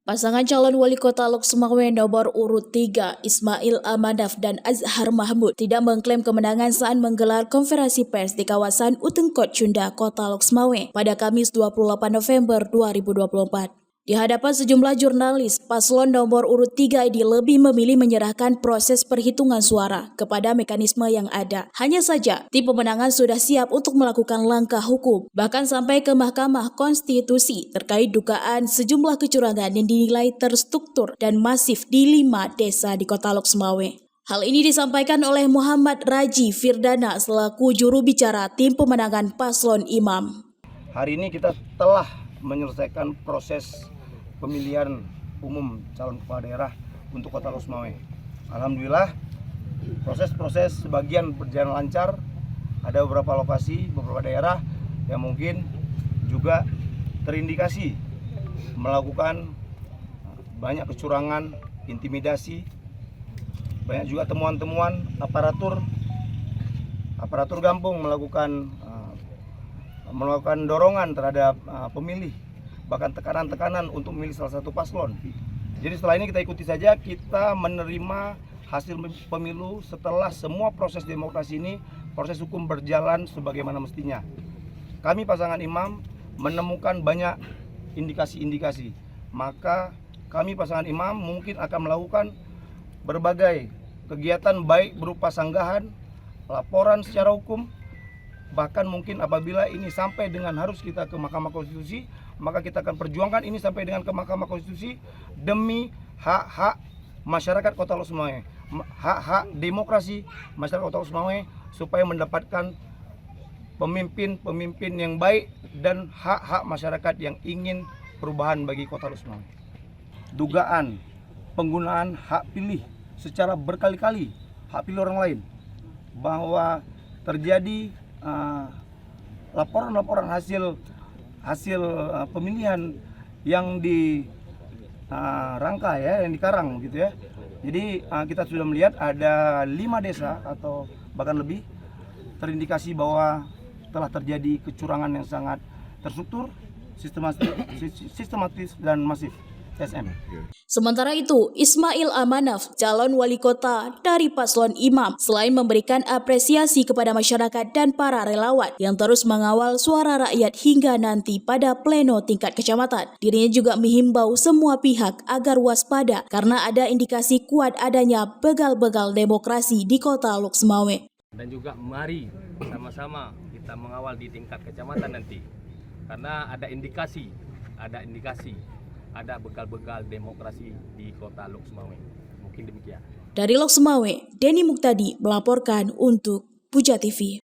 Pasangan calon wali kota Lok Sumawe nomor urut 3, Ismail Amanaf dan Azhar Mahmud tidak mengklaim kemenangan saat menggelar konferensi pers di kawasan Utengkot Cunda, Kota Lok Sumawe pada Kamis 28 November 2024. Di hadapan sejumlah jurnalis, paslon nomor urut 3 ini lebih memilih menyerahkan proses perhitungan suara kepada mekanisme yang ada. Hanya saja, tim pemenangan sudah siap untuk melakukan langkah hukum, bahkan sampai ke Mahkamah Konstitusi terkait dugaan sejumlah kecurangan yang dinilai terstruktur dan masif di 5 desa di Kota Lok Sumawe. Hal ini disampaikan oleh Muhammad Raji Firdana selaku juru bicara tim pemenangan paslon Imam. Hari ini kita telah menyelesaikan proses pemilihan umum calon kepala daerah untuk Kota Lok Sumawe. Alhamdulillah proses sebagian berjalan lancar. Ada beberapa lokasi, beberapa daerah yang mungkin juga terindikasi melakukan banyak kecurangan, intimidasi. Banyak juga temuan-temuan aparatur kampung melakukan dorongan terhadap pemilih, bahkan tekanan-tekanan untuk memilih salah satu paslon. Jadi setelah ini kita ikuti saja, kita menerima hasil pemilu setelah semua proses demokrasi ini, proses hukum berjalan sebagaimana mestinya. Kami pasangan Imam menemukan banyak indikasi-indikasi, maka kami pasangan Imam mungkin akan melakukan berbagai kegiatan baik berupa sanggahan, laporan secara hukum, bahkan mungkin apabila ini sampai dengan harus kita ke Mahkamah Konstitusi, maka kita akan perjuangkan ini sampai dengan ke Mahkamah Konstitusi demi hak-hak masyarakat Kota Lok Sumawe, hak-hak demokrasi masyarakat Kota Lok Sumawe, supaya mendapatkan pemimpin yang baik dan hak-hak masyarakat yang ingin perubahan bagi Kota Lok Sumawe. Dugaan penggunaan hak pilih secara berkali-kali, hak pilih orang lain, bahwa terjadi laporan hasil pemilihan yang dirangka yang dikarang gitu ya. Jadi kita sudah melihat ada 5 desa atau bahkan lebih terindikasi bahwa telah terjadi kecurangan yang sangat terstruktur, sistematis dan masif. TSM. Sementara itu, Ismail Amanaf, calon wali kota dari paslon Imam, selain memberikan apresiasi kepada masyarakat dan para relawan yang terus mengawal suara rakyat hingga nanti pada pleno tingkat kecamatan, dirinya juga menghimbau semua pihak agar waspada karena ada indikasi kuat adanya begal-begal demokrasi di Kota Lok Sumawe. Dan juga mari sama-sama kita mengawal di tingkat kecamatan nanti, karena ada indikasi ada begal-begal demokrasi di Kota Lok Sumawe. Mungkin demikian. Dari Lok Sumawe, Denny Muktadi melaporkan untuk Puja TV.